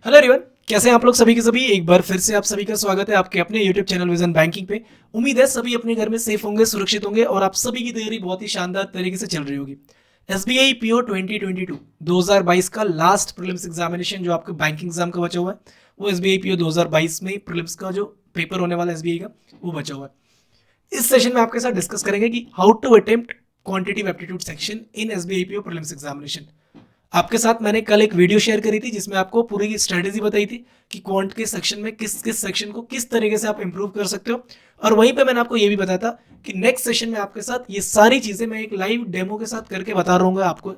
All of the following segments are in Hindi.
हेलो एवरीवन, कैसे हैं आप लोग सभी के सभी। एक बार फिर से आप सभी का स्वागत है आपके अपने यूट्यूब चैनल विजन बैंकिंग पे। उम्मीद है सभी अपने घर में सेफ होंगे, सुरक्षित होंगे और आप सभी की तैयारी बहुत ही शानदार तरीके से चल रही होगी। एसबीआई पीओ 2022 2022 का लास्ट प्रीलिम्स एग्जामिनेशन जो आपका बैंकिंग एग्जाम का बचा हुआ है, वो एसबीआई पीओ 2022 में प्रीलिम्स का जो पेपर होने वाला है एसबीआई का, वो बचा हुआ है। इस सेशन में आपके साथ डिस्कस करेंगे कि how to attempt quantitative aptitude section in SBI PO prelims examination. आपके साथ मैंने कल एक वीडियो शेयर करी थी जिसमें आपको पूरी की स्ट्रेटेजी बताई थी कि क्वांट के सेक्शन में किस किस सेक्शन को किस तरीके से आप इंप्रूव कर सकते हो। और वहीं पे मैंने आपको ये भी बताया था कि नेक्स्ट सेशन में आपके साथ ये सारी चीजें मैं एक लाइव डेमो के साथ करके बता रहा हूँ आपको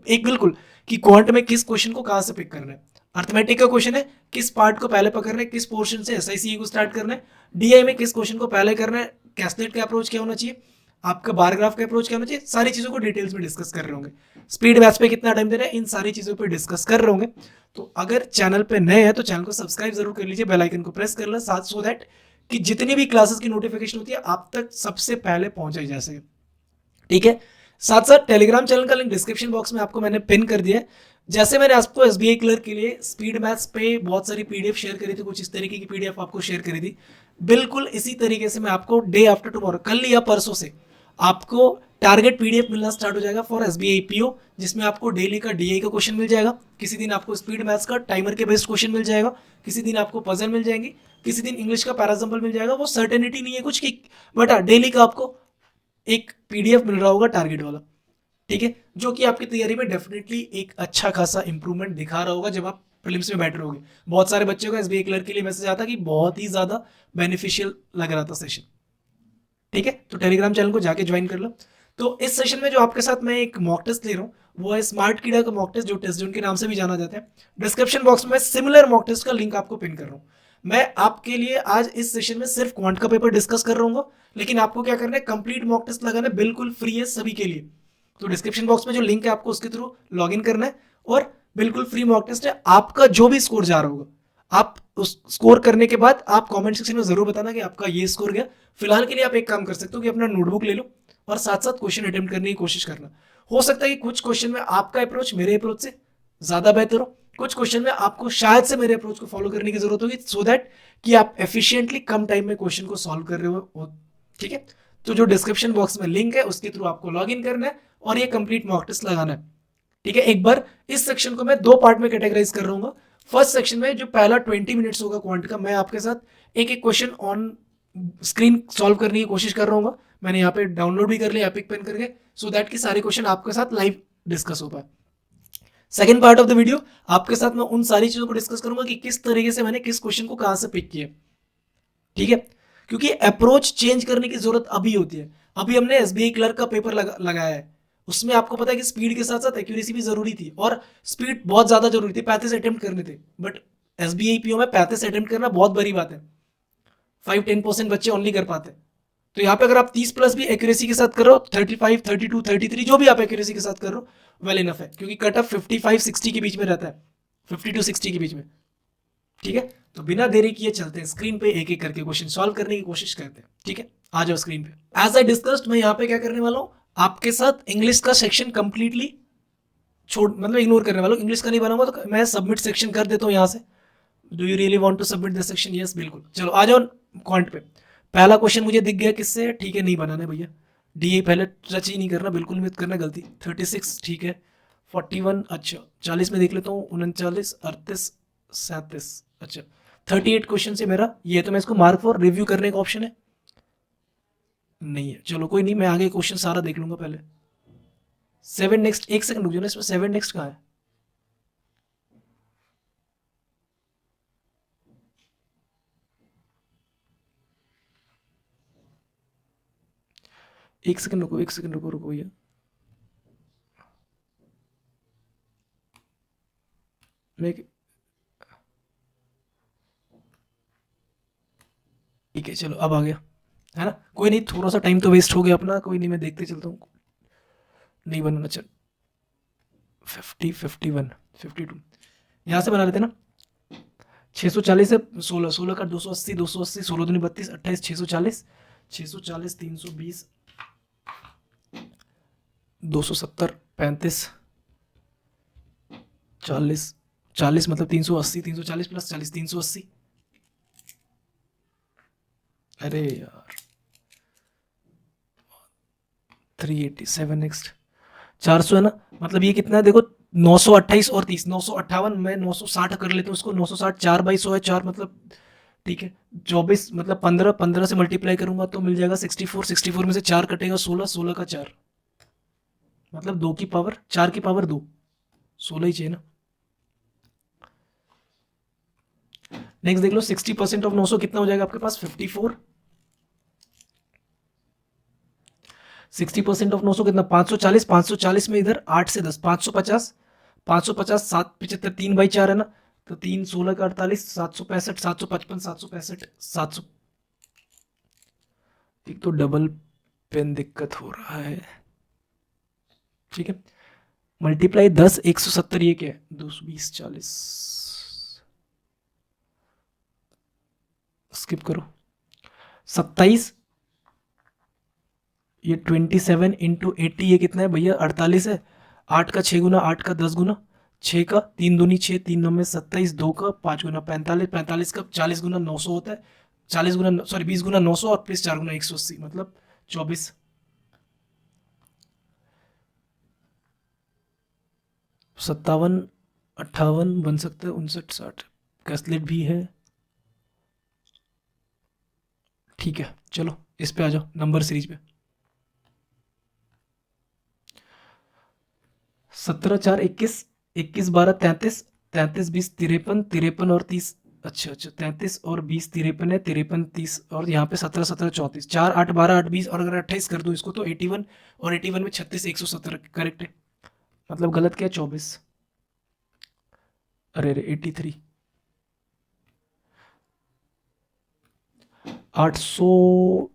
एक बिल्कुल कि क्वांट में किस क्वेश्चन को कहाँ से पिक करना है। अर्थमेटिक का क्वेश्चन है, किस पार्ट को पहले पकड़ना है, किस पोर्शन से एसआईसीई को स्टार्ट करना है। डीआई में किस क्वेश्चन को पहले करना है, कैस्लेट का अप्रोच क्या होना चाहिए, आपका बार ग्राफ का अप्रोच क्या होना चाहिए, सारी चीजों को डिटेल्स में डिस्कस कर रहे होंगे। स्पीड मैथ्स पे कितना टाइम देना है, इन सारी चीजों पे डिस्कस कर रहे होंगे। तो अगर चैनल पे नए हैं तो चैनल को सब्सक्राइब जरूर कर लीजिए, बेल आइकन को प्रेस कर लें साथ, सो दैट कि जितनी भी क्लासेस की नोटिफिकेशन होती है आप तक सबसे पहले पहुंचाई जा सके। ठीक है, साथ साथ टेलीग्राम चैनल का लिंक डिस्क्रिप्शन बॉक्स में आपको मैंने पिन कर दिया है। जैसे मैंने आपको एसबीआई क्लर्क के लिए स्पीड मैथ्स पे बहुत सारी पीडीएफ शेयर करी थी, कुछ इस तरीके की पीडीएफ आपको शेयर करी थी, बिल्कुल इसी तरीके से मैं आपको डे आफ्टर टुमारो, कल या परसों से आपको टारगेट पीडीएफ मिलना स्टार्ट हो जाएगा फॉर एसबीआई पीओ, जिसमें आपको डेली का डीआई का क्वेश्चन मिल जाएगा, किसी दिन आपको स्पीड मैथ्स का टाइमर के बेस्ड क्वेश्चन मिल जाएगा, किसी दिन आपको पजल मिल जाएंगे, किसी दिन इंग्लिश का पैराजम्पल मिल जाएगा। वो सर्टेनिटी नहीं है कुछ की, बट डेली का आपको एक पीडीएफ मिल रहा होगा टारगेट वाला। ठीक है, जो कि आपकी तैयारी में डेफिनेटली एक अच्छा खासा इंप्रूवमेंट दिखा रहा होगा जब आप प्रीलिम्स में बैठ रहे होगे। बहुत सारे बच्चों का एसबीआई क्लर्क के लिए मैसेज आता कि बहुत ही ज्यादा बेनिफिशियल लग रहा था सेशन। ठीक है, तो टेलीग्राम चैनल को जाके ज्वाइन कर लो। तो इस सेशन में जो आपके साथ मैं एक मॉक टेस्ट ले रहा हूँ वो है स्मार्ट कीड़ा का मॉक टेस्ट, जो टेस्ट जोन के नाम से भी जाना जाता है। डिस्क्रिप्शन बॉक्स में सिमिलर मॉक टेस्ट का लिंक आपको पिन कर रहा हूँ। मैं आपके लिए आज इस सेशन में सिर्फ क्वांट का पेपर डिस्कस कर रहा हूँ, लेकिन आपको क्या करना है, कंप्लीट मॉक टेस्ट लगाना है, बिल्कुल फ्री है सभी के लिए। तो डिस्क्रिप्शन बॉक्स में जो लिंक है आपको उसके थ्रू लॉग इन करना है और बिल्कुल फ्री मॉक टेस्ट है। आपका जो भी स्कोर जा रहा होगा, आप उस स्कोर करने के बाद आप कमेंट सेक्शन में जरूर बताना कि आपका ये स्कोर गया। फिलहाल के लिए आप एक काम कर सकते हो कि अपना नोटबुक ले लो और साथ साथ क्वेश्चन अटेम्प्ट करने की कोशिश करना। हो सकता है कि कुछ क्वेश्चन में आपका अप्रोच मेरे अप्रोच से ज्यादा बेहतर हो, कुछ क्वेश्चन में आपको शायद से मेरे अप्रोच को फॉलो करने की जरूरत होगी, सो दैट कि आप एफिशिएंटली कम टाइम में क्वेश्चन को सॉल्व कर रहे हो। ठीक है, तो जो डिस्क्रिप्शन बॉक्स में लिंक है उसके थ्रू आपको लॉग इन करना है और ये कंप्लीट मॉक टेस्ट लगाना है। ठीक है, एक बार इस सेक्शन को मैं दो पार्ट में कैटेगराइज कर रहा हूँ। फर्स्ट सेक्शन में जो पहला 20 मिनट्स होगा क्वांट का, मैं आपके साथ एक एक क्वेश्चन ऑन स्क्रीन सॉल्व करने की कोशिश कर रहा हूँ। मैंने यहाँ पे डाउनलोड भी कर लिया एपिक पेन करके, सो दैट कि सारे क्वेश्चन आपके साथ लाइव डिस्कस हो पाए। Second part of the video आपके साथ मैं उन सारी चीजों को डिस्कस करूंगा कि किस तरीके से मैंने किस क्वेश्चन को कहां से पिक किया। ठीक है, क्योंकि अप्रोच चेंज करने की जरूरत अभी होती है। अभी हमने एसबीआई क्लर्क का पेपर लगाया है, उसमें आपको पता है कि स्पीड के साथ साथ एक्यूरेसी भी जरूरी थी और स्पीड बहुत ज्यादा जरूरी थी, 35 अटेम्प्ट करने थे। बट एसबीआई पीओ में 35 अटेम्प्ट करना बहुत बड़ी बात है, 5-10% बच्चे ओनली कर पाते हैं। तो यहाँ पे अगर आप 30 प्लस भी एक्यूरेसी के साथ कर रहे हो, 35, 32, 33 जो भी आप एक्यूरेसी के साथ कर रहे हो, वेल इनफ है, क्योंकि कट ऑफ 55-60 के बीच में रहता है, 50 to 60 के बीच में। ठीक है, तो बिना देरी किए चलते हैं स्क्रीन पे, एक एक करके क्वेश्चन सॉल्व करने की कोशिश करते हैं। ठीक है, आ जाओ स्क्रीन पे। एज आई डिस्कस्ड, मैं यहाँ पे क्या करने वाला हूँ, आपके साथ इंग्लिश का सेक्शन कंप्लीटली छोड़ मतलब इग्नोर करने वाला हूँ। इंग्लिश का नहीं बनाऊंगा तो मैं सबमिट सेक्शन कर देता हूँ यहाँ से। Do you really want to submit this section? Yes बिल्कुल। चलो आ जाओ क्वांट पे। पहला क्वेश्चन मुझे दिख गया किससे, ठीक है, नहीं बनाना भैया, डी पहले टच ही नहीं करना, बिल्कुल मत करना गलती। 36 ठीक है, 41 अच्छा, 40 में देख लेता हूँ, 39, 38, 37 अच्छा, 38 क्वेश्चन से मेरा ये है, तो मैं इसको मार्क फॉर रिव्यू करने का ऑप्शन है नहीं है। चलो कोई नहीं, मैं आगे क्वेश्चन सारा देख लूंगा पहले। 7 नेक्स्ट, एक सेकंड रुक जाओ ना, इसमें 7 नेक्स्ट कहाँ है? एक सेकंड रुको, एक सेकंड रुको रुको भैया। मैं ठीक है, चलो अब आ गया, है ना। कोई नहीं, थोड़ा सा टाइम तो वेस्ट हो गया अपना, कोई नहीं, मैं देखते चलता हूँ। नहीं बनाना, चल 50, 51, 52 यहाँ से बना लेते ना। 640 है, 16, 16 का 280, 280, 16 दूनी 32, 28, 640, 640, 320, 270, 35, 40, 40 मतलब 380, 340 प्लस 40 380। अरे यार 387 नेक्स्ट 400 है ना, मतलब ये कितना है देखो, 928 और 30, 958, मैं 960 कर लेता हूँ उसको, 960 4/100 है 4 मतलब, ठीक है 24 मतलब 15, 15 से मल्टीप्लाई करूंगा तो मिल जाएगा 64, 64 में से 4 कटेगा 16, 16 का 4 मतलब 2 की पावर 4 की पावर 2, 16 ही चाहिए ना। नेक्स्ट देख लो 60% ऑफ 900 कितना हो जाएगा आपके पास 54, 60% ऑफ 900 कितना 540, 540 में इधर 8 से 10 550, 550 7 75 3/4 है ना, तो 3 16 का 48, 765, 755, 765, 700। एक तो डबल पेन दिक्कत हो रहा है, ठीक है मल्टीप्लाई 10 170, ये क्या है 220 40, स्किप करो 27, ये 27 इंटू 80 ये कितना है भैया 48 है, 8 का 6 गुना, 8 का 10 गुना, 6 का 3 दूनी 6, 3 9 में 27, 2 का 5 गुना 45, 45 का 40 गुना 900 होता है, 40 गुना सॉरी 20 गुना 900 और प्लस 4 गुना 180 मतलब 24, 57 58 बन सकता है 59 60, कैसलेट भी है, ठीक है चलो इस पे आ जाओ नंबर सीरीज पे। 17 4 21, 21 12 33, 33 20 53, 53 और 30, अच्छा अच्छा 33 और 20 53 है, 53 30 और यहाँ पे 17 17 34, 4 8 12 8 20 और अगर 28 कर दो इसको तो 81 और 81 में 36 170 करेक्ट है, मतलब गलत क्या है 24, अरे अरे 83, 800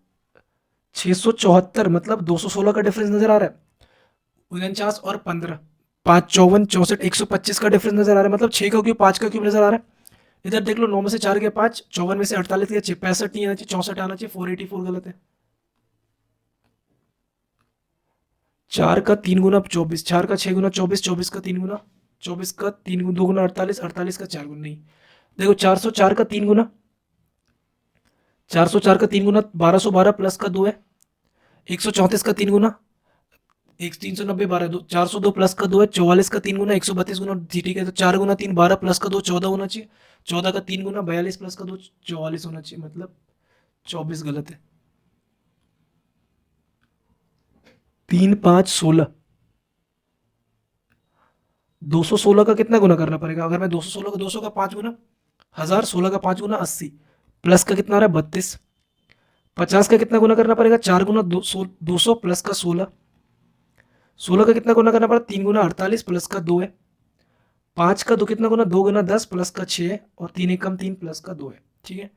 674 मतलब 216 का डिफरेंस नजर आ रहा है, 49 और 15, 5 54 64 125 का डिफरेंस नजर आ रहा है, मतलब 6 का क्यूब 5 का क्यूब नजर आ रहा है। इधर देख लो 9 में से 4 गया 5, 54 में से 48 गया 65 नहीं आना चाहिए, 64 आना चाहिए, 484 गलत है। 4 का 3 गुना 24, 4 का 6 गुना 24, 24 का 3 गुना 24 का 3 गुना 2 गुना 48, 48 का 4 गुना नहीं, देखो 404 का 3 गुना, 404 का 3 गुना 1212 प्लस का 2 है, 134 का 3 गुना एक 390 12 दो 402 प्लस का 2 है, 44 का 3 गुना 132 गुना ठीक है, तो 4 गुना 3 12 प्लस का 2 14 होना चाहिए, 14 का 3 गुना 42 प्लस का 2 44 होना चाहिए, मतलब 24 गलत है। 3 5 16, 216 का कितना गुना करना पड़ेगा, अगर मैं 216 का 200 का 5 गुना 1000, 16 का 5 गुना 80, प्लस का कितना आ रहा है 32, 50 का कितना गुना करना पड़ेगा 4 गुना 200 प्लस का 16, 16 का कितना गुना करना पड़ेगा 3 गुना 48 प्लस का 2 है, 5 का 2 कितना गुना 2 गुना 10 प्लस का 6 है, और 3 एकम 3 प्लस का 2 है, ठीक है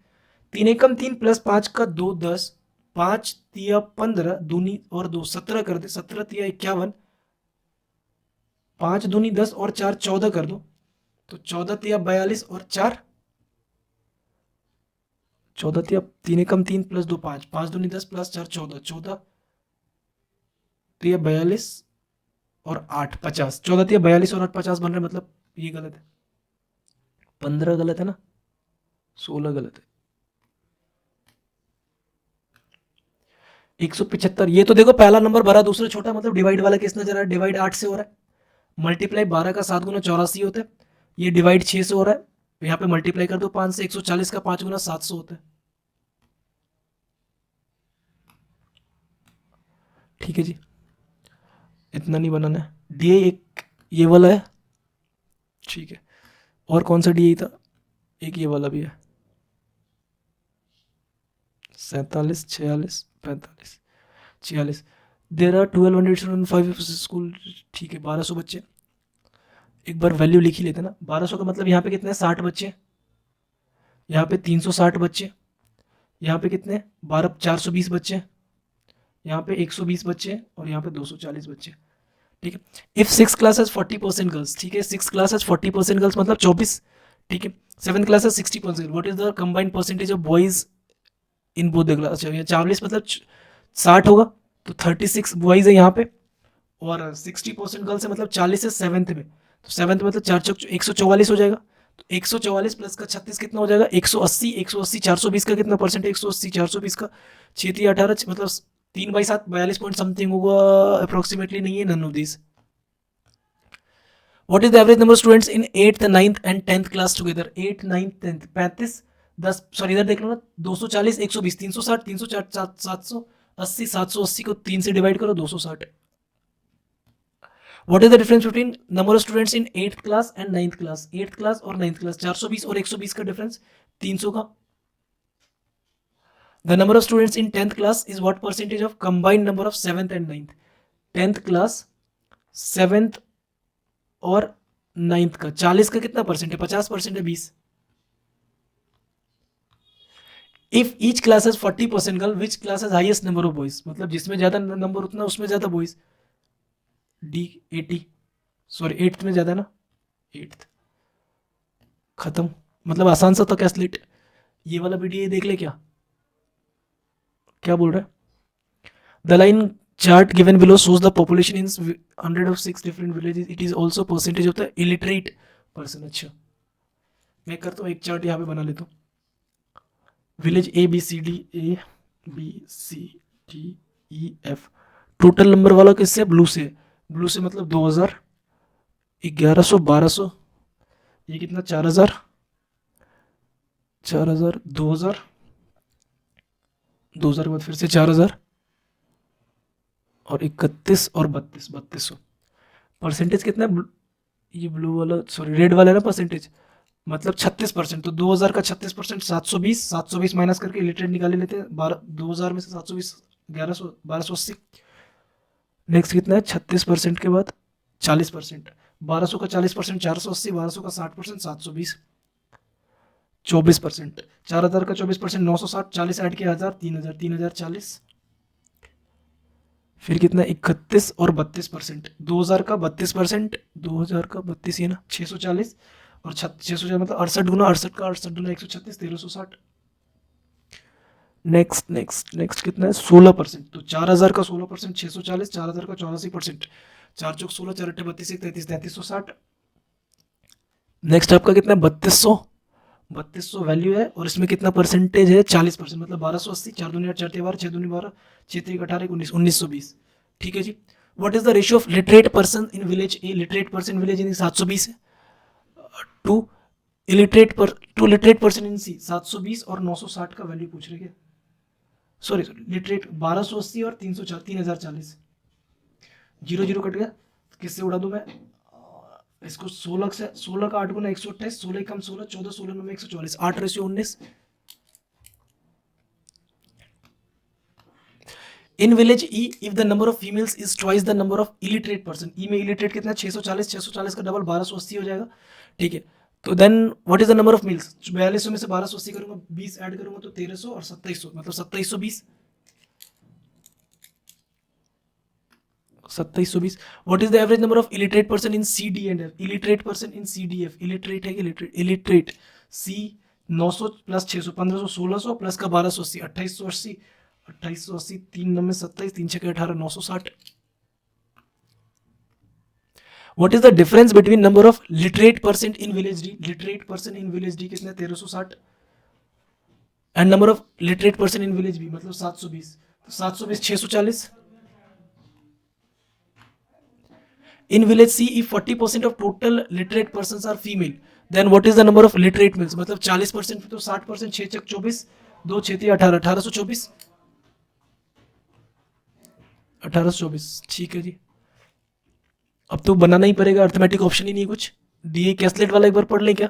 3 एकम 3 प्लस 5 का 2 10, 5 तिया 15 दूनी और 2 17 कर दे, 17 तिया 51, 5 दूनी 10 और 4 14 कर दो, तो 14 तिया 42 और 4 14 तिया 3 एकम 3 प्लस 2 5, 5 दूनी 10 प्लस 4 14, 14 तिया 42 और 8 50, 14 तिया 42 और 8 50 बन रहे मतलब ये गलत है, 15 गलत है ना, 16 गलत है, 175, ये तो देखो पहला नंबर भरा दूसरा छोटा, मतलब डिवाइड वाला किस नजर आ रहा है, डिवाइड 8 से हो रहा है, मल्टीप्लाई 12 का 7 गुना 84 होता है, ये डिवाइड 6 से हो रहा है, यहाँ पे मल्टीप्लाई कर दो 5 से, 140 का 5 गुना 700 होता है, ठीक है जी इतना नहीं बनाना है। डी एक ये वाला है, ठीक है और कौन सा डी था, एक ये वाला भी है, 47 46 45 46, देर आर 1205 स्कूल, ठीक है 1200 बच्चे, एक बार वैल्यू लिख ही लेते ना, 1200 का मतलब यहाँ पे कितने 60 बच्चे, यहाँ पे 360 बच्चे, यहाँ पे कितने 12 420 बच्चे, यहाँ पे 120 बच्चे और यहाँ पे 240 बच्चे, ठीक है। इफ 6 क्लास हैज 40% गर्ल्स, ठीक है 6 क्लास हैज 40% गर्ल्स मतलब 24, ठीक है 7 class has 60%, what is the combined percentage of boys in both the class, अच्छा 40 मतलब 60 होगा, तो 36 बॉयज है यहाँ पे और 60% गर्ल्स है, मतलब 40 है 7th में, तो 7 मतलब 4 चौक 144 हो जाएगा। तो 144 प्लस का 36 कितना हो जाएगा 180। 180 420 का कितना परसेंट है 180 420 का 6×3 = 18 मतलब 3/7 42 पॉइंट समथिंग होगा अप्रोक्सीमेटली। नहीं है none of this. What is the average number of students in 8th, 9th and 10th class together? 8, 9th, 10th 35 10 sorry इधर देख लो ना 240 120 360 360 780 780 को 3 से डिवाइड करो 260। What is the difference between number of students in 8th class and 9th class? 8th class और 9th class 420 और 120 का डिफरेंस 300 का। The number of students in 10th class is what percentage of combined number of 7th and 9th? 10th class 7th और 9th का 40 का कितना परसेंट है 50% है 20। If each class has 40% girl which class has highest number of boys मतलब जिसमें ज्यादा नंबर उतना उसमें ज्यादा बॉयज। डी 80 सॉरी 8th में ज्यादा ना 8th खत्म मतलब आसान सा था क्या स्लिट। ये वाला वीडियो देख ले क्या बोल रहा है। The line chart given below shows the population in 106 different villages. It is also percentage of the illiterate person. अच्छा मैं करता हूँ एक चार्ट यहाँ पे बना लेता हूँ। विलेज ABCDEF टोटल नंबर वाला किससे ब्लू से। ब्लू से मतलब 2000 1100 1200 ये कितना 4000 2000 2000 के बाद फिर से 4000 और 31 और 3200 परसेंटेज कितना है ये ब्लू वाला सॉरी रेड वाला है ना परसेंटेज मतलब 36%। तो 2000 का 36% 720 माइनस करके इलिटरेट निकाले लेते हैं 2000 में से 720 1100 1280। नेक्स्ट कितना है 36% के बाद 40% 1200 का 40% 480 1200 का 60% 720 24% 4000 का 24% 960 40 ऐड किया 1000 3000 3040 फिर कितना 31 और 32%। 2000 का 32% 2000 का 32 ये ना 640 और 640 मतलब 68 गुना 68 का 68 गुना 136 1360। नेक्स्ट कितना है 16%। तो 4000 का 16% 640 4000 का 84% 4 चौक 16 4 अट्ठे 32 33 3360। नेक्स्ट आपका कितना 3200 वैल्यू है और इसमें कितना परसेंटेज है 40% मतलब 1280 4 दूनी 8 4 12 6 दूनी 12 6 3 18 19 1920। ठीक है जी। What is the ratio of literate person in village A. Literate person village in 720 है to literate person in C 720 और 960 का वैल्यू पूछ रहे हैं। सॉरी लिटरेट 1280 और 304 3040 0 कट गया किससे उड़ा दूं मैं इसको 16 से 16 का 8 गुना 128 16 कम 16 14 16 9 144 8:19। In village E if the number of females is twice the number of illiterate person. E में इलिटरेट कितना 640 का डबल 1280 हो जाएगा। ठीक है तो then what is the number of males 4200 में से 1280 करूंगा 20 ऐड करूंगा तो 1300 और 2700 मतलब 2720 2720। What is the average number of illiterate person in C D and F. Illiterate person in C D F illiterate है कि इलिटरेट सी 900 प्लस 600 1500 1600 प्लस का 1280 2880 2880 3 9 27 3 6 18 960। What is the difference between number of literate person in village D. Literate person in village D कितना 1360 and number of literate person in village B मतलब 720 तो 720 640। In village C, if 40% of total literate persons are female, then what is the number of literate males? मतलब 40% तो 60% 6 चक 24 2 6 3 18 1824 1824। ठीक है जी। अब तो बनाना ही पड़ेगा अर्थमेटिक ऑप्शन ही नहीं कुछ। डीए कैसलेट वाला एक बार पढ़ लें क्या।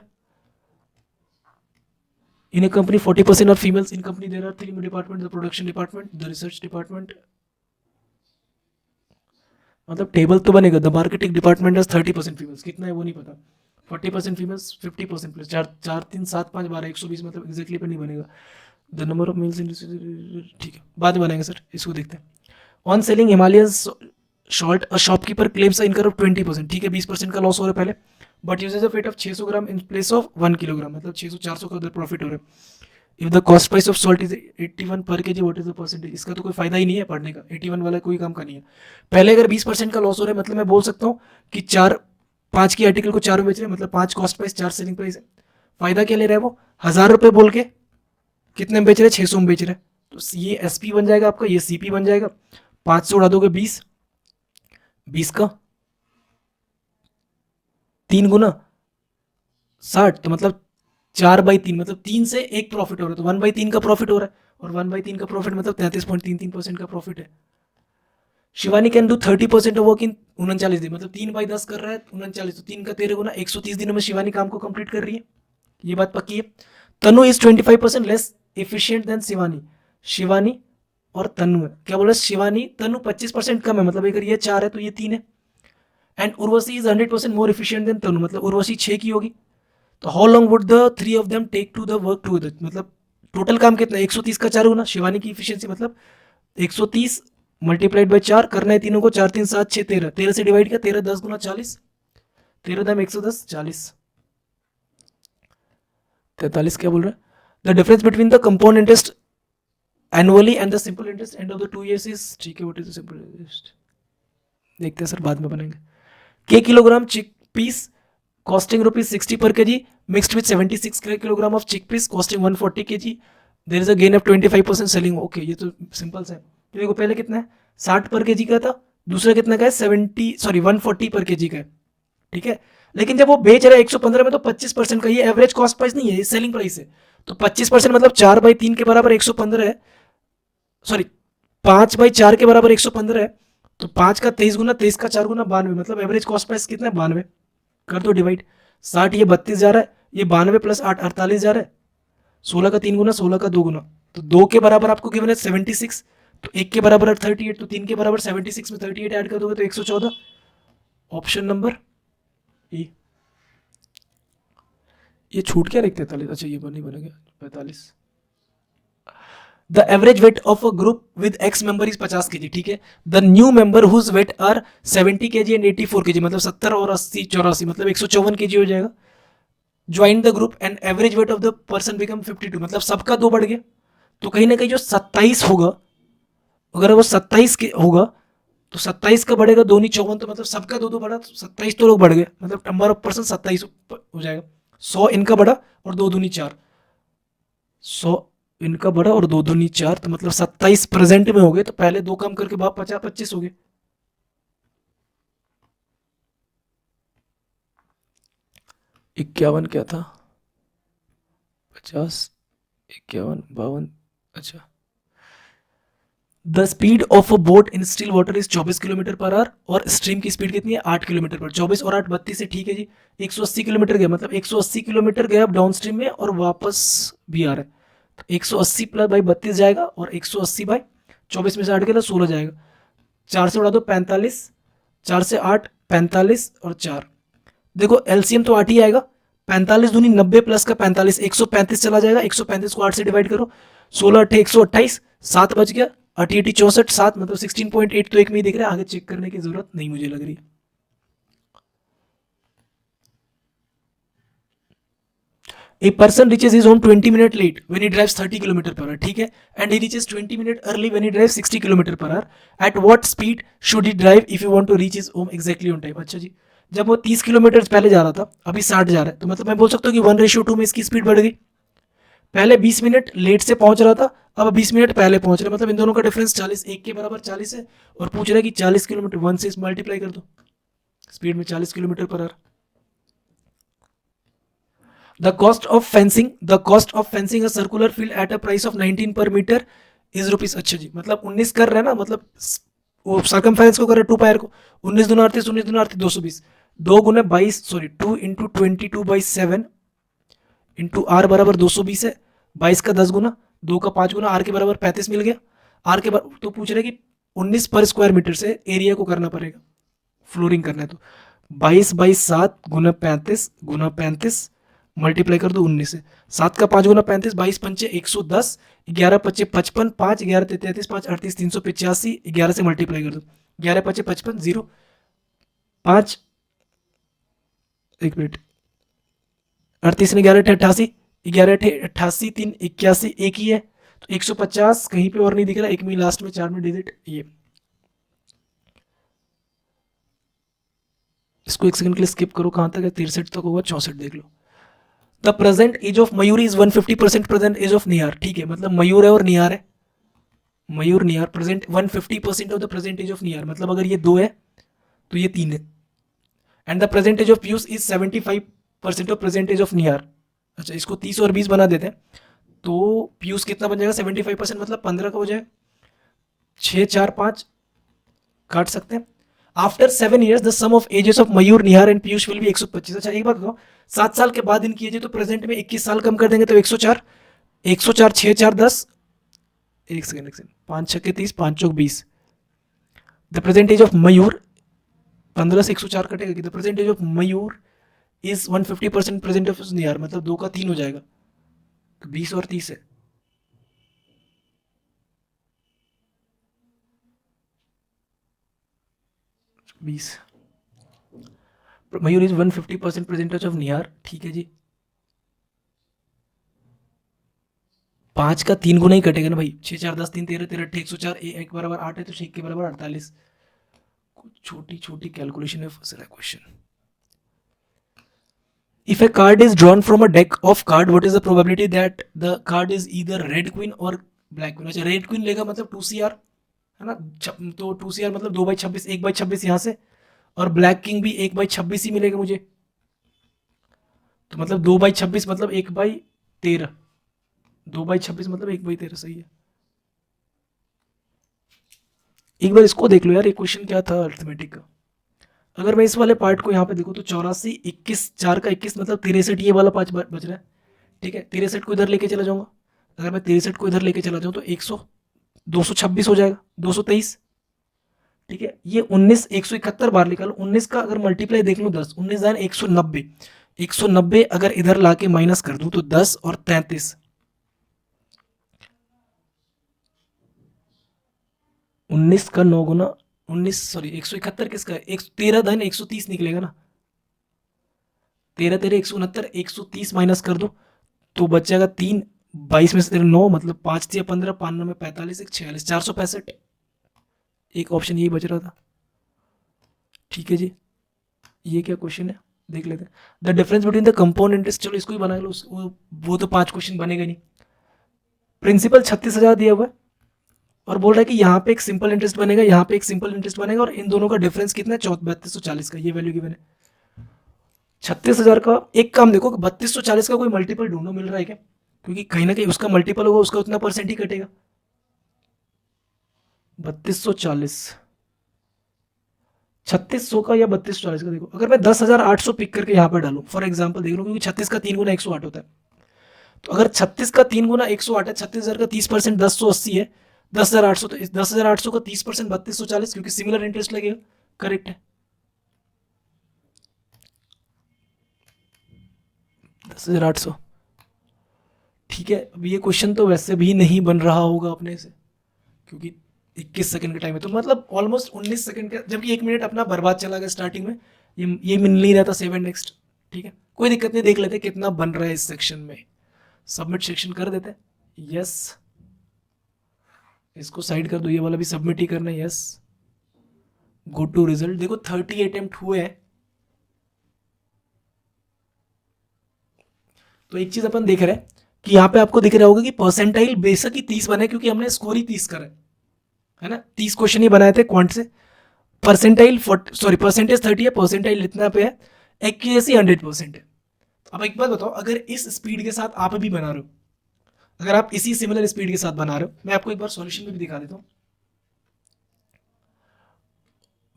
In a company 40% are females. In company there are 3 departments: the production department, the research department. मतलब टेबल तो बनेगा। द मार्केटिंग डिपार्टमेंट है 30% फीमेल्स कितना है वो नहीं पता 40% फीमेल्स 50% प्लस 4 4 3 7 5 12 120 मतलब एग्जैक्टली पे नहीं बनेगा। The number of males in ठीक है बाद में बनाएंगे सर इसको देखते हैं। On selling Himalayan short a shopkeeper claims income of 20%। ठीक है 20% का लॉस हो रहा है पहले but usage a weight of 600 gram in place of 1 kilogram मतलब 600 400 का उधर प्रॉफिट हो रहा है। If the cost price of salt is 81 पर KG what is the percentage. इसका तो कोई फायदा ही नहीं है पढ़ने का 81 वाला कोई काम का नहीं है। पहले अगर 20% का लॉस हो रहा है मतलब मैं बोल सकता हूँ कि 4 5 की आर्टिकल को 4 में बेच रहे हैं, मतलब 5 कॉस्ट प्राइस 4 सेलिंग प्राइस है। फायदा क्या ले रहा है वो, 1000 रुपये बोल के कितने में बेच रहे हैं, 600 में बेच रहे हैं। तो ये एसपी बन जाएगा आपका, ये सीपी बन जाएगा। 5 से उड़ा दोगे 20, 20 का 3 गुना 60, तो मतलब 4/3, मतलब 3 से 1 प्रॉफिट हो रहा है, तो 1/3 का प्रॉफिट हो रहा है, और 1/3 का प्रॉफिट मतलब 33.33% का प्रॉफिट है। Shivani can do 30% of work in 39 दिन, मतलब 3/10 कर रहा है 39, तो 3 का 13 गुना 130 दिनों में शिवानी काम को कंप्लीट कर रही है, ये बात पक्की है। Tanu is 25% less efficient than Shivani, Shivani और तनु है, क्या बोल रहे हैं, शिवानी तनु 25% कम है, मतलब अगर ये 4 है तो ये 3 है। And Urvashi is 100% more efficient than Tanu, मतलब उर्वशी 6 की होगी। तो how long would the 3 of them take to the work together, मतलब टोटल काम कितना है, 130 का 4 गुना, शिवानी की इफिशियंसी मतलब 130 मल्टीप्लाइड बाई 4 करना है तीनों को, 4 3 7 6 13, 13 से डिवाइड किया, 13 10 गुना 40, 13 दाम 110 40 43, क्या बोल रहा है, the difference between the compound interest annually and the simple interest end of the 2 years is, ठीक है, what is the simple interest, देखते हैं सर बाद में बनाएंगे। के किलोग्राम चिक piece costing rupees 60 per kg mixed with 76 kilogram of chickpeas costing 140 kg, there is a gain of 25% selling, okay ये तो सिंपल सा है। तो देखो पहले कितना है 60 पर केजी का था, दूसरा कितना का है 140 पर केजी का है, ठीक है। लेकिन जब वो बेच रहा है 115 में तो 25% का, ये एवरेज कॉस्ट प्राइस नहीं है, ये सेलिंग प्राइस है। तो 25% मतलब 4/3 के बराबर 115 है, सॉरी 5/4 के बराबर 115 है, तो 5 का 23 गुना 23 का 4 गुना 92, मतलब एवरेज कॉस्ट प्राइस कितना है 92, कर दो डिवाइड। 60 ये 32 जा रहा है, ये 92 प्लस 8 48 जा रहा है, 16 का 3 गुना 16 का 2 गुना, तो 2 के बराबर आपको गिवन है 76, तो 1 के बराबर 38, तो 3 के बराबर 76 में 38 ऐड कर दोगे तो 114, ऑप्शन नंबर ई। ये छूट क्या रही 43, अच्छा ये नहीं बनेगा 45। The average weight of a group with X member is 50 kg, ठीक है। The new member whose weight are 70 kg and 84 kg, मतलब 70 और 80 84, मतलब 154 kg हो जाएगा। Join the group and average weight of the person become 52, मतलब सबका 2 बढ़ गया, तो कहीं ना कहीं जो 27 होगा, अगर वो 27 के होगा तो 27 का बढ़ेगा 2 नहीं 54, तो मतलब सबका 2 2 बढ़ा, तो 27 तो लोग बढ़ गए, मतलब नंबर ऑफ पर्सन 27 हो जाएगा। 100 इनका बढ़ा और 2 दूनी 4, 100 इनका बढ़ा और 2 दूनी 4, तो मतलब 27 प्रेजेंट में हो गए, तो पहले 2 काम करके बाद 50 25 हो गए। 51 क्या था, 50 51 52, अच्छा। The speed of a boat in still water is 24 kilometre per hour, और स्ट्रीम की स्पीड कितनी है 8 किलोमीटर पर, 24 और 8 32 है, ठीक है जी। 180 किलोमीटर गया, मतलब 180 किलोमीटर गया अब डाउन स्ट्रीम में और वापस भी आ रहा है, तो 180 प्लस बाई 32 जाएगा, और 180 बाई 24 में से 8 गया 16 जाएगा, 4 से उड़ा दो 45, 4 से 8 45 और 4, देखो एलसीएम तो 8 ही आएगा, 45 दूनी 90 प्लस का 45 135 चला जाएगा, 135 को 8 से डिवाइड करो, 16 8 128, 7 बच गया, 8 8 64 7, मतलब 16.8 तो एक में ही दिख रहा है, आगे चेक करने की जरूरत नहीं मुझे लग रही है। A person reaches his home 20 minutes late when he drives 30 km per hour, ठीक है, and he reaches 20 minutes early when he drives 60 km per hour. At what speed should he drive if you want to reach his home exactly on time? अच्छा जी, जब वो 30 किलोमीटर पहले जा रहा था, अभी 60 जा रहा है, तो मतलब मैं बोल सकता हूँ कि 1:2 में इसकी स्पीड बढ़ गई। पहले 20 मिनट लेट से पहुंच रहा था, अब 20 मिनट पहले पहुंच रहा है, मतलब इन दोनों का डिफरेंस 40, एक के बराबर 40 है, और पूछ रहा है कि 40 किलोमीटर 1 से मल्टीप्लाई कर दो स्पीड में 40 kilometre per hour. The cost of fencing a circular field at a price of 19 per meter is rupees, अच्छा जी, मतलब 19 कर रहे हैं ना, मतलब वो सर्कमफेरेंस को कर रहे हैं 2 पायर को, 19 दूना 38 19 दूना 38 220, 2 गुना 22 सॉरी 2 इंटू 22/7 इंटू आर बराबर 220 है, 22 का 10 गुना, 2 का 5 गुना, आर के बराबर 35 मिल गया। आर के बराबर तो पूछ रहे कि 19 पर स्क्वायर मीटर से एरिया को करना पड़ेगा, फ्लोरिंग करना है, तो 22/7 गुना 35 गुना 35 मल्टीप्लाई कर दो 19 से, 7 का 5 गुना 35, 22 पंचे 110, 11 पच्चे 55, 5 11 33 5 38 385, 11 से मल्टीप्लाई कर दो, 11 पच्चे 55 0 5, एक मिनट, 38 ने 11 88, 11 88 3 81, एक ही है, तो 150 कहीं पे और नहीं दिख रहा, एक में लास्ट में 4 में डिजिट, ये इसको एक सेकंड के लिए स्किप करो, कहाँ तक है, 63 तक होगा, 64 देख लो। The present age of Mayur is 150% present age of Nihar. ठीक है, मतलब मयूर है और निहार है, Mayur Nihar present 150% of the present age of Nihar, मतलब अगर ये 2 है तो ये 3 है। And the present age of Piyush is 75% of present age of Nihar. अच्छा, इसको 30 और 20 बना देते हैं, तो पीयूष कितना बन जाएगा, 75% मतलब 15 का हो जाएगा, 6 4 5 काट सकते हैं। After 7 years the sum of ages of Mayur Nihar and Piyush will be 125। अच्छा एक बात बताओ, 7 साल के बाद इनकी एज, तो प्रेजेंट में 21 साल कम कर देंगे तो 104, 104 6 4 10, एक सेकंड 5 6 के 30, 5 चौक 20। The present age of Mayur, 15 से 104 कटेगा कि the present age of Mayur is 150% present of Nihar, मतलब 2 का 3 हो जाएगा, तो 20 और 30 है। मयूर इज 150% प्रेजेंटेज ऑफ निहार। ठीक है जी, 5 का 3 गुना ही कटेगा ना भाई, 6 4 10 3 13 13 8 104, एक बराबर 8 है तो 6 के बराबर 48। छोटी छोटी कैलकुलेशन में फंस रहा है question. If a card is drawn from a deck of card, what is the probability that the card is either red queen or black queen? अच्छा, रेड क्वीन लेगा मतलब 2CR है ना, तो 2CR मतलब 2/26, 1/26 यहाँ से, और ब्लैक किंग भी 1/26 ही मिलेगा मुझे, तो मतलब 2/26 मतलब 1/13, 2/26 मतलब 1/13, सही है। एक बार इसको देख लो यार, ये क्वेश्चन क्या था अर्थमेटिक का। अगर मैं इस वाले पार्ट को यहाँ पे देखूँ तो 84 21 4 का 21 मतलब 63, ये वाला 5 बच रहा है। ठीक है, 63 को इधर लेके चला जाऊंगा, अगर मैं 63 को इधर लेके चला जाऊँ तो 226 हो जाएगा, 223। ठीक है, ये 19 171 बार निकालो, 19 का अगर मल्टीप्लाई देख लो 10, 19 जान 190, 190 अगर इधर लाके माइनस कर दूं तो 10 और 33, 19 का 9 गुना 19, सॉरी 171 किसका है, 13 धन 130 निकलेगा ना, 13 13 169, 130 माइनस कर दो तो बच जाएगा 3, 22 में से 9 मतलब 5 3 15, 5 9 में 45, 1 46, 465। एक ऑप्शन यही बच रहा था। ठीक है जी, ये क्या क्वेश्चन है देख लेते हैं। The difference between the compound interest, चलो इसको ही बना लो, वो तो 5 क्वेश्चन बनेगा नहीं। प्रिंसिपल 36,000 दिया हुआ है और बोल रहा है कि यहाँ पे एक सिंपल इंटरेस्ट बनेगा, यहाँ पे एक सिंपल इंटरेस्ट बनेगा, और इन दोनों का डिफरेंस कितना है, 3240 का, ये वैल्यू गिवन है। 36,000 का एक काम देखो, 3240 का कोई मल्टीपल ढूंढो, मिल रहा है क्या, क्योंकि कहीं ना कहीं उसका मल्टीपल होगा, उसका उतना परसेंट ही कटेगा। 3240 3600 का या 3240 का, देखो अगर मैं 10,800 पिक करके यहाँ पर डालूं फॉर एग्जांपल, देख लो, क्योंकि 36 का 3 गुना 108 होता है, तो अगर 36 का 3 गुना 108 है, 36,000 का 30% 1080 है, 10,800, तो 10,800 का 30% 3240, क्योंकि सिमिलर इंटरेस्ट लगेगा, करेक्ट है 10,800। ठीक है, अब ये क्वेश्चन तो वैसे भी नहीं बन रहा होगा अपने से, क्योंकि 21 सेकंड का टाइम है, तो मतलब ऑलमोस्ट 19 सेकंड का, जबकि 1 मिनट अपना बर्बाद चला गया स्टार्टिंग में, ये मिल नहीं रहा था 7 नेक्स्ट। ठीक है, कोई दिक्कत नहीं, देख लेते कितना बन रहा है इस सेक्शन में। सबमिट सेक्शन कर देते, यस, इसको साइड कर दो, ये वाला भी सबमिट ही करना है, यस। गो टू रिजल्ट, देखो 30 अटेम्प्ट हुए हैं, तो एक चीज अपन देख रहे हैं कि यहाँ पे आपको दिख रहा होगा कि परसेंटाइल बेशक ही 30 बने, क्योंकि हमने स्कोर ही 30 करा है ना, 30 क्वेश्चन ही बनाए थे क्वांट से। परसेंटाइल परसेंटेज 30 है, परसेंटाइल इतना पे है, एक्यूरेसी 100% है। अब एक बात बताओ, अगर इस स्पीड के साथ आप भी बना रहे हो, अगर आप इसी सिमिलर स्पीड के साथ बना रहे हो, मैं आपको एक बार सॉल्यूशन में भी दिखा देता हूँ।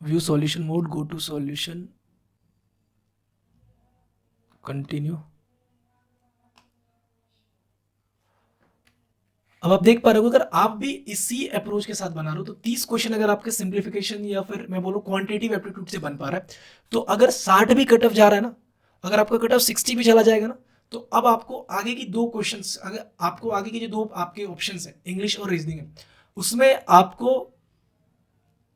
View solution mode, go to solution, continue. अब आप देख पा रहे हो, अगर आप भी इसी अप्रोच के साथ बना रहे हो, तो 30 क्वेश्चन अगर आपके सिंप्लीफिकेशन या फिर मैं बोलूँ क्वांटिटेटिव एप्टीट्यूड से बन पा रहा है, तो अगर 60 भी कट ऑफ जा रहा है ना, अगर आपका कट ऑफ 60 भी चला जाएगा ना, तो अब आपको आगे की 2 क्वेश्चंस, अगर आपको आगे की जो 2 आपके ऑप्शंस है, इंग्लिश और रीजनिंग है, उसमें आपको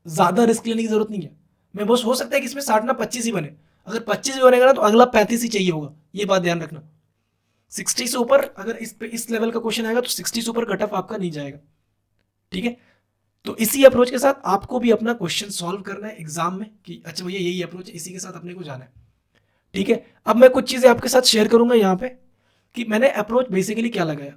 ज्यादा रिस्क लेने की जरूरत नहीं है। मैं बस हो सकता है कि इसमें 60 ना 25 ही बने, अगर 25 भी बनेगा ना तो अगला 35 ही चाहिए होगा, ये बात ध्यान रखना। 60 से ऊपर अगर इस लेवल का क्वेश्चन आएगा तो 60 से ऊपर कट ऑफ आपका नहीं जाएगा। ठीक है, तो इसी अप्रोच के साथ आपको भी अपना क्वेश्चन सॉल्व करना है एग्जाम में कि अच्छा भैया यही अप्रोच है, इसी के साथ अपने को जाना है। ठीक है, अब मैं कुछ चीजें आपके साथ शेयर करूंगा यहाँ पे कि मैंने अप्रोच बेसिकली क्या लगाया।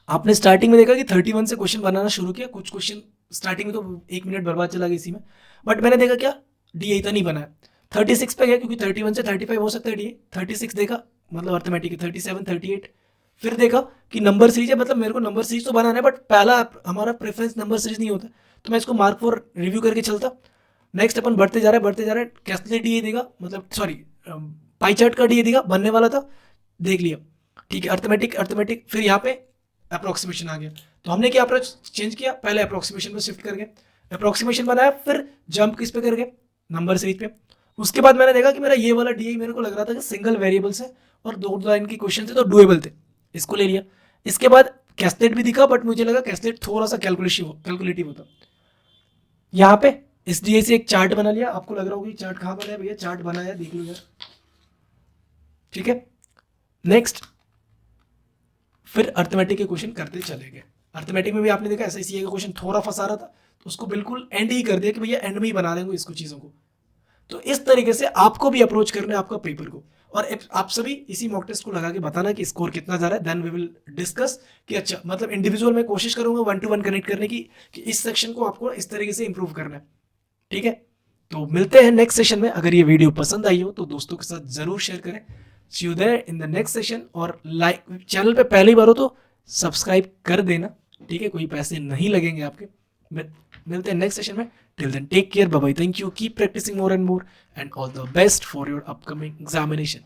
आपने स्टार्टिंग में देखा कि 31 से क्वेश्चन बनाना शुरू किया, कुछ क्वेश्चन स्टार्टिंग में तो 1 मिनट बर्बाद चला गया इसी में, बट मैंने देखा क्या डी इतना नहीं बनाया, 36 पे गया क्योंकि 31 से 35 हो सकता है डी। 36 देखा मतलब अर्थमेटिक है, 37 38। फिर देखा कि नंबर सीरीज है, मतलब मेरे को नंबर सीरीज तो बनाना है, बट पहला हमारा प्रेफरेंस नंबर सीरीज नहीं होता, तो मैं इसको मार्क फॉर रिव्यू करके चलता। नेक्स्ट अपन बढ़ते जा रहे हैं, कैसे डी देगा, मतलब सॉरी पाई चार्ट का डी देगा बनने वाला था, देख लिया। ठीक है, अर्थमेटिक फिर यहाँ पे अप्रोक्सीमेशन आ गया, तो हमने क्या अप्रोच चेंज किया, पहले अप्रोक्सीमेशन पे शिफ्ट कर गए, अप्रोक्सीमेशन बनाया, फिर जंप किस पे कर गए, नंबर सीरीज पे। उसके बाद मैंने देखा कि मेरा ये वाला डी मेरे को लग रहा था कि सिंगल वेरिएबल है और 2 लाइन के क्वेश्चन थे तो डुएबल थे, इसको ले लिया। इसके बाद कैस्टेट भी दिखा, बट मुझे लगा कैस्टेट थोड़ा सा कैलकुलेटिव होता। यहाँ पे इस डी से एक चार्ट बना लिया, आपको लग रहा होगा चार्ट कहाँ बनाया भैया, चार्ट बनाया देख लो यार। ठीक है, नेक्स्ट फिर अर्थमेटिक के क्वेश्चन करते चले गए। अर्थमेटिक में भी आपने देखा ऐसा सी का क्वेश्चन थोड़ा फंसा रहा था, तो उसको बिल्कुल एंड ही कर दिया कि भैया एंड में ही बना देंगे इसको चीज़ों को। तो इस तरीके से आपको भी अप्रोच करना है आपका पेपर को, और आप सभी इसी मॉक टेस्ट को लगा के बताना कि स्कोर कितना जा रहा है, देन वी विल डिस्कस कि अच्छा मतलब इंडिविजुअल में कोशिश करूंगा 1 to 1 कनेक्ट करने की कि इस सेक्शन को आपको इस तरीके से इंप्रूव करना है। ठीक है, तो मिलते हैं नेक्स्ट सेशन में। अगर ये वीडियो पसंद आई हो तो दोस्तों के साथ जरूर शेयर करें। See you there in the next session, और लाइक चैनल पे पहली बार हो तो सब्सक्राइब कर देना। ठीक है, कोई पैसे नहीं लगेंगे आपके। मिलते हैं नेक्स्ट सेशन में, till then take care, bye bye, thank you, keep practicing more and more, and all the best for your upcoming examination.